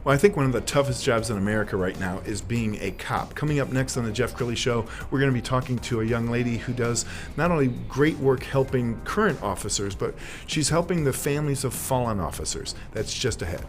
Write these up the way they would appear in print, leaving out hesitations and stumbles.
Well, I think one of the toughest jobs in America right now is being a cop. Coming up next on the Jeff Crilley Show, we're going to be talking to a young lady who does not only great work helping current officers, but she's helping the families of fallen officers. That's just ahead.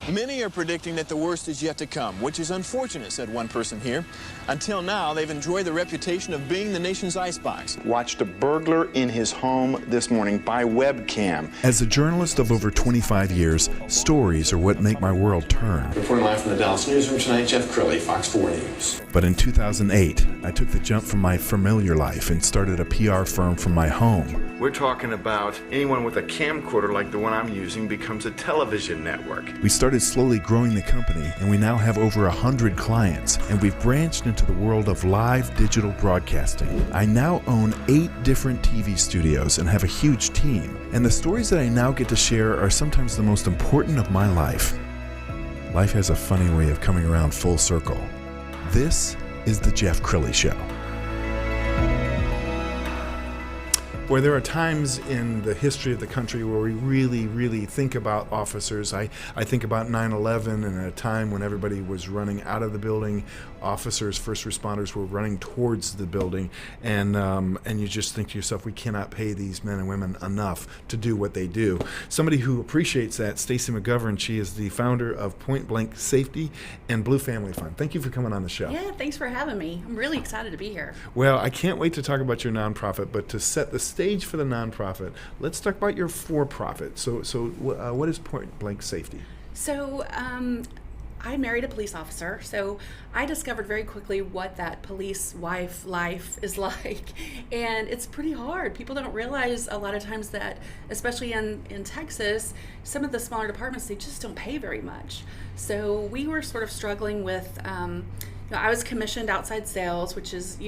Many are predicting that the worst is yet to come, which is unfortunate, said one person here. Until now, they've enjoyed the reputation of being the nation's icebox. Watched a burglar in his home this morning by webcam. As a journalist of over 25 years, stories are what make my world turn. Reporting live from the Dallas newsroom tonight, Jeff Crilley, Fox 4 News. But in 2008, I took the jump from my familiar life and started a PR firm from my home. We're talking about anyone with a camcorder like the one I'm using becomes a television network. We started slowly growing the company, and we now have over 100 clients, and we've branched into the world of live digital broadcasting. I now own 8 different TV studios and have a huge team, and the stories that I now get to share are sometimes the most important of my life. Life has a funny way of coming around full circle. This is the Jeff Crilley Show. Boy, there are times in the history of the country where we really think about officers. I think about 9/11 and a time when everybody was running out of the building. Officers, first responders were running towards the building, and you just think to yourself, we cannot pay these men and women enough to do what they do. Somebody who appreciates that, Stacey Magovern, she is the founder of Point Blank Safety and Blue Family Fund. Thank you for coming on the show. Yeah, thanks for having me. I'm really excited to be here. Well, I can't wait to talk about your nonprofit, but to set the stage for the nonprofit, let's talk about your for-profit. So what is Point Blank Safety? So I married a police officer, so I discovered very quickly what that police wife life is like, and it's pretty hard. People don't realize a lot of times that, especially in Texas, some of the smaller departments, they just don't pay very much. So we were sort of struggling with I was commissioned outside sales, which is,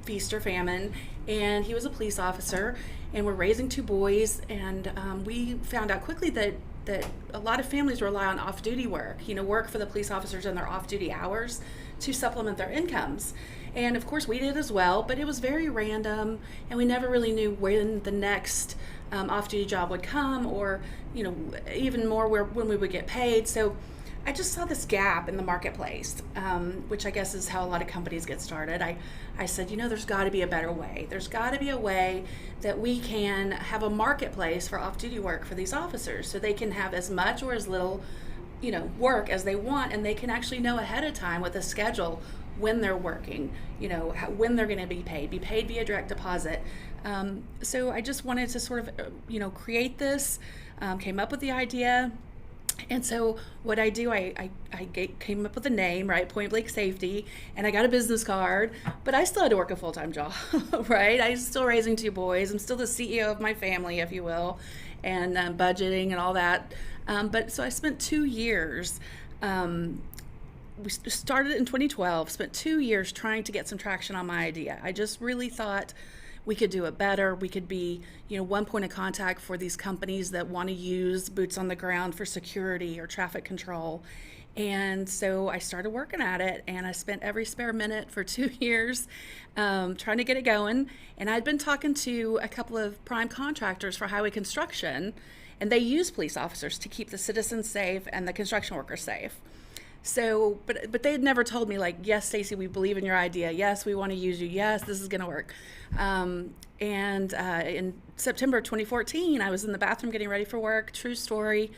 feast or famine, and he was a police officer, and we're raising 2 boys, and we found out quickly that a lot of families rely on off-duty work, work for the police officers in their off-duty hours to supplement their incomes. And of course we did as well, but it was very random, and we never really knew when the next off-duty job would come, or, even more when we would get paid. So I just saw this gap in the marketplace, which I guess is how a lot of companies get started. I said, there's got to be a better way. There's got to be a way that we can have a marketplace for off-duty work for these officers, so they can have as much or as little, work as they want, and they can actually know ahead of time with a schedule when they're working, when they're going to be paid via direct deposit. So I just wanted to sort of, create this, came up with the idea. And so what I do, I came up with a name, right, Point Blank Safety, and I got a business card, but I still had to work a full-time job, right? I was still raising 2 boys. I'm still the CEO of my family, if you will, and budgeting and all that. But so I spent 2 years, we started in 2012, spent 2 years trying to get some traction on my idea. I just really thought we could do it better. We could be, one point of contact for these companies that want to use boots on the ground for security or traffic control. And so I started working at it, and I spent every spare minute for 2 years trying to get it going. And I'd been talking to a couple of prime contractors for highway construction, and they use police officers to keep the citizens safe and the construction workers safe. So, but they had never told me, like, yes, Stacey, we believe in your idea. Yes, we want to use you. Yes, this is going to work. And in September 2014, I was in the bathroom getting ready for work. True story.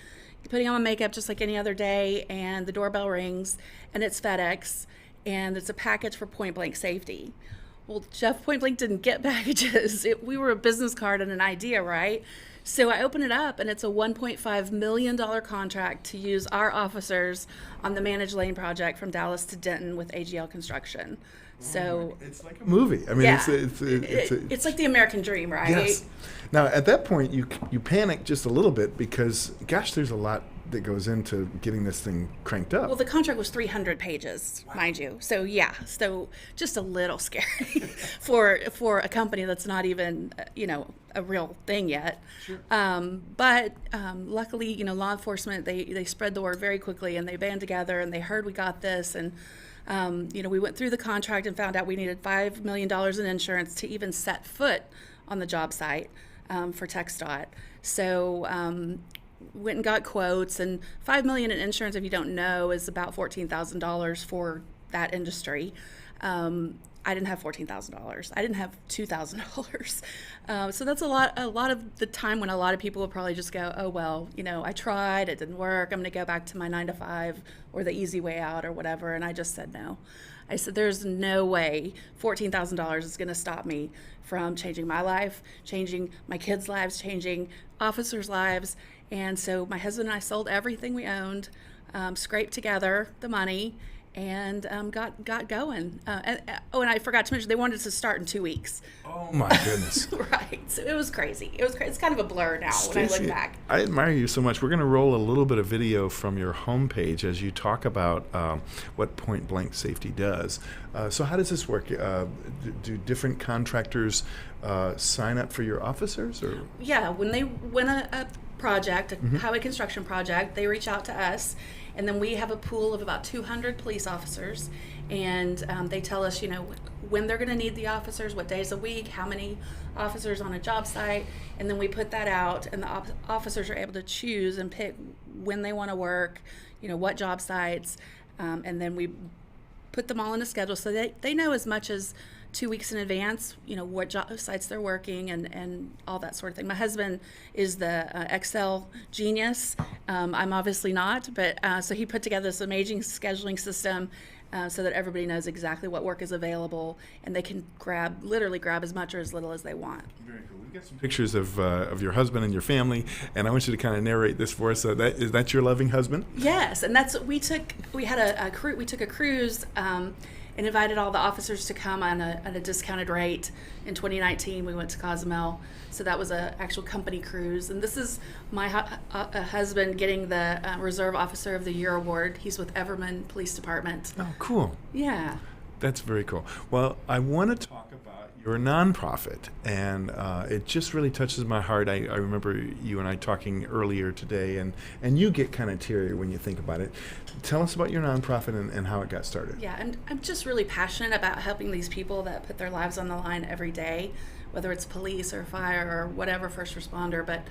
Putting on my makeup just like any other day, and the doorbell rings, and it's FedEx, and it's a package for Point Blank Safety. Well, Jeff, Point Blank didn't get packages. We were a business card and an idea, right? So I open it up, and it's a $1.5 million contract to use our officers on the Managed Lane project from Dallas to Denton with AGL Construction. So it's like a movie. I mean, yeah, it's like the American dream, right? Yes. Now, at that point, you panic just a little bit because, gosh, there's a lot that goes into getting this thing cranked up. Well, the contract was 300 pages, mind you. So yeah, so just a little scary for a company that's not even a real thing yet. Sure. But luckily, law enforcement they spread the word very quickly, and they band together, and they heard we got this, and we went through the contract and found out we needed $5 million in insurance to even set foot on the job site. for TxDOT. So went and got quotes, and $5 million in insurance, if you don't know, is about $14,000 for that industry. I didn't have $14,000. I didn't have $2,000. So that's a lot of the time when a lot of people will probably just go, oh, well, I tried, it didn't work. I'm going to go back to my 9 to 5 or the easy way out or whatever. And I just said no. I said, there's no way $14,000 is going to stop me from changing my life, changing my kids' lives, changing officers' lives. And so my husband and I sold everything we owned, scraped together the money, and got going. And I forgot to mention, they wanted to start in 2 weeks. Oh my goodness. Right. So it was crazy. It's kind of a blur now, Stacey, when I look back. I admire you so much. We're going to roll a little bit of video from your homepage as you talk about what Point Blank Safety does. So how does this work? Do different contractors sign up for your officers? Or? Yeah, when they win a project, a highway construction project, they reach out to us. And then we have a pool of about 200 police officers, and they tell us, when they're going to need the officers, what days a week, how many officers on a job site, and then we put that out, and the officers are able to choose and pick when they want to work, what job sites, and then we put them all in a schedule so they know as much as 2 weeks in advance, what job sites they're working and all that sort of thing. My husband is the Excel genius. I'm obviously not, but so he put together this amazing scheduling system so that everybody knows exactly what work is available, and they can literally grab as much or as little as they want. Very cool. We've got some pictures of your husband and your family, and I want you to kind of narrate this for us. Is that your loving husband? Yes, and that's what we took. We had we took a cruise. And invited all the officers to come on a discounted rate. In 2019, we went to Cozumel, so that was an actual company cruise. And this is my husband getting the Reserve Officer of the Year award. He's with Everman Police Department. Oh, cool. Yeah. That's very cool. Well, I want to talk about your nonprofit, and it just really touches my heart. I remember you and I talking earlier today, and you get kind of teary when you think about it. Tell us about your nonprofit and how it got started. Yeah, I'm just really passionate about helping these people that put their lives on the line every day, whether it's police or fire or whatever, first responder. But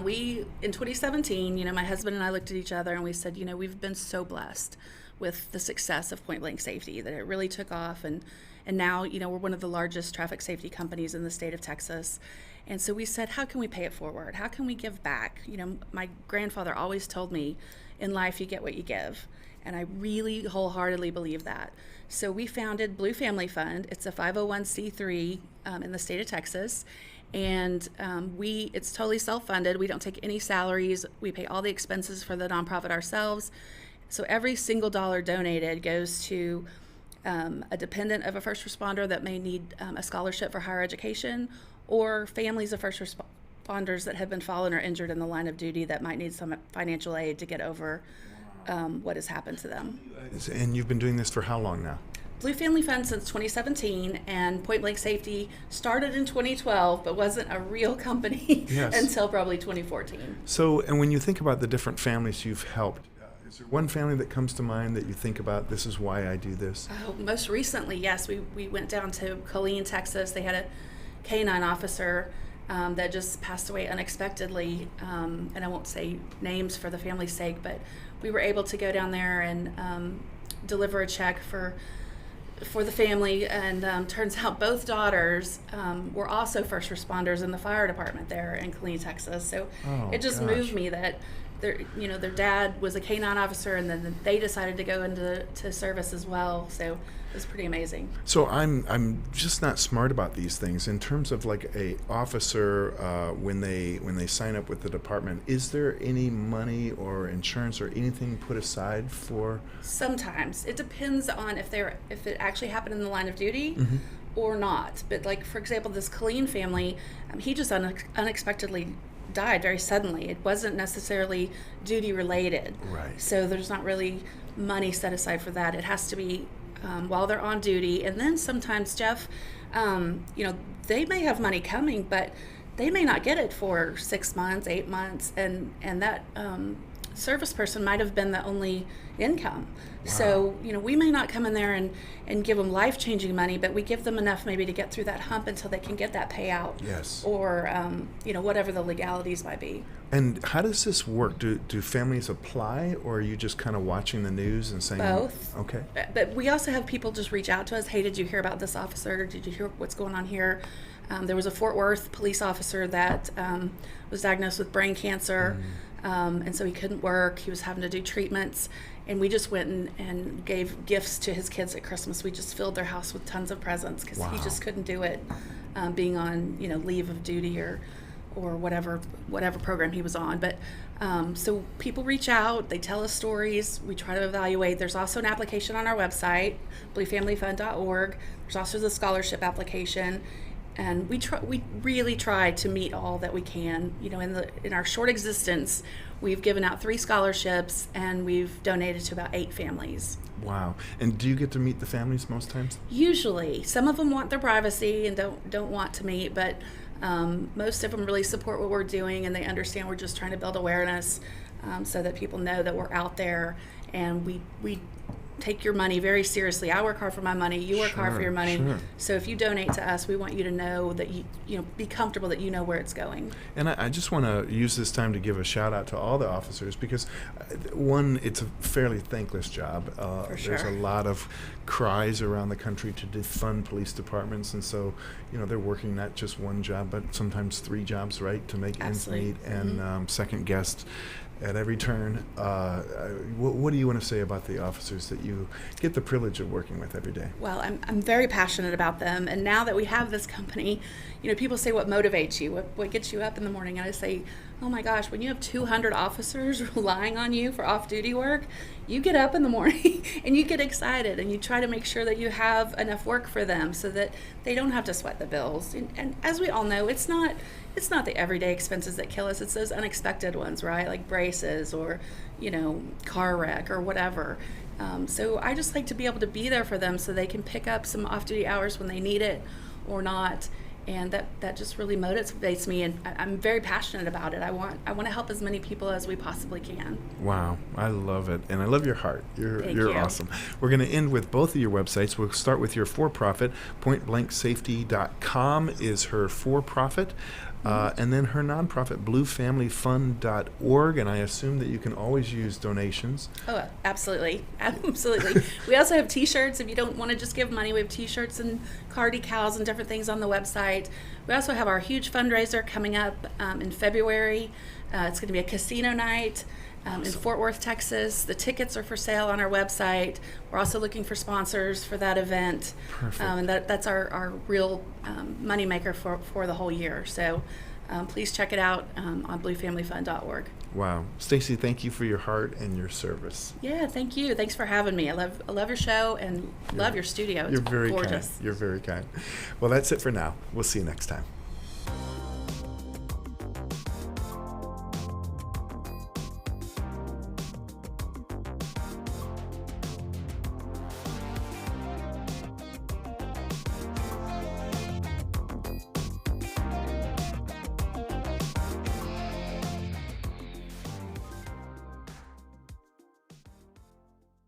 we, in 2017, my husband and I looked at each other and we said, we've been so blessed with the success of Point Blank Safety that it really took off, and now we're one of the largest traffic safety companies in the state of Texas. And so we said, how can we pay it forward? How can we give back? My grandfather always told me, in life you get what you give, and I really wholeheartedly believe that. So we founded Blue Family Fund. It's a 501c3 in the state of Texas, and it's totally self-funded. We don't take any salaries. We pay all the expenses for the nonprofit ourselves. So every single dollar donated goes to a dependent of a first responder that may need a scholarship for higher education, or families of first responders that have been fallen or injured in the line of duty that might need some financial aid to get over what has happened to them. And you've been doing this for how long now? Blue Family Fund since 2017, and Point Blank Safety started in 2012, but wasn't a real company until probably 2014. So, and when you think about the different families you've helped, is there one family that comes to mind that you think about, this is why I do this? Oh, most recently, yes. We went down to Killeen, Texas. They had a K-9 officer that just passed away unexpectedly, and I won't say names for the family's sake, but we were able to go down there and deliver a check for the family, and turns out both daughters were also first responders in the fire department there in Killeen, Texas. So it just moved me that their dad was a K-9 officer, and then they decided to go into service as well. So it was pretty amazing. So I'm just not smart about these things in terms of like a officer when they sign up with the department. Is there any money or insurance or anything put aside for? Sometimes it depends on if it actually happened in the line of duty. Or not. But like, for example, this Killeen family, he just unexpectedly died very suddenly. It wasn't necessarily duty related. Right. So there's not really money set aside for that. It has to be while they're on duty. And then sometimes, Jeff, they may have money coming, but they may not get it for 6 months, 8 months, and that service person might have been the only income. Wow. So, we may not come in there and give them life-changing money, but we give them enough maybe to get through that hump until they can get that payout. Yes. Or, whatever the legalities might be. And how does this work? Do families apply, or are you just kind of watching the news and saying? Both. Okay. But we also have people just reach out to us. Hey, did you hear about this officer? Did you hear what's going on here? There was a Fort Worth police officer that was diagnosed with brain cancer, and so he couldn't work. He was having to do treatments, and we just went and gave gifts to his kids at Christmas. We just filled their house with tons of presents because he just couldn't do it, being on leave of duty or whatever program he was on. But so people reach out, they tell us stories, we try to evaluate. There's also an application on our website, bluefamilyfund.org. There's also the scholarship application. And we really try to meet all that we can. In our short existence, we've given out 3 scholarships, and we've donated to about 8 families. Wow! And do you get to meet the families most times? Usually, some of them want their privacy and don't want to meet, but most of them really support what we're doing, and they understand we're just trying to build awareness so that people know that we're out there, and we take your money very seriously. I work hard for my money. You work hard for your money. Sure. So if you donate to us, we want you to know that you be comfortable that you know where it's going. And I just want to use this time to give a shout out to all the officers, because one, it's a fairly thankless job. For sure. There's a lot of cries around the country to defund police departments, and so they're working not just one job but sometimes 3 jobs, right, to make ends meet, and second guessed at every turn. What do you want to say about the officers that you get the privilege of working with every day? Well, I'm very passionate about them, and now that we have this company, people say, what motivates you, what gets you up in the morning, and I say, oh my gosh, when you have 200 officers relying on you for off-duty work, you get up in the morning and you get excited, and you try to make sure that you have enough work for them so that they don't have to sweat the bills. And as we all know, it's not the everyday expenses that kill us. It's those unexpected ones, right? Like braces or, car wreck or whatever. So I just like to be able to be there for them so they can pick up some off-duty hours when they need it or not. And that just really motivates me, and I'm very passionate about it. I want to help as many people as we possibly can. Wow, I love it, and I love your heart. You're awesome. We're going to end with both of your websites. We'll start with your for-profit. PointBlankSafety.com is her for-profit. And then her nonprofit, bluefamilyfund.org, and I assume that you can always use donations. Oh, absolutely. Absolutely. We also have T-shirts. If you don't want to just give money, we have T-shirts and car decals and different things on the website. We also have our huge fundraiser coming up in February. It's going to be a casino night in Fort Worth, Texas. The tickets are for sale on our website. We're also looking for sponsors for that event. Perfect. And that's our real moneymaker for the whole year. So please check it out on bluefamilyfund.org. Wow. Stacey, thank you for your heart and your service. Yeah, thank you. Thanks for having me. I love your show and love your studio. It's You're very gorgeous. kind. You're very kind. Well, that's it for now. We'll see you next time.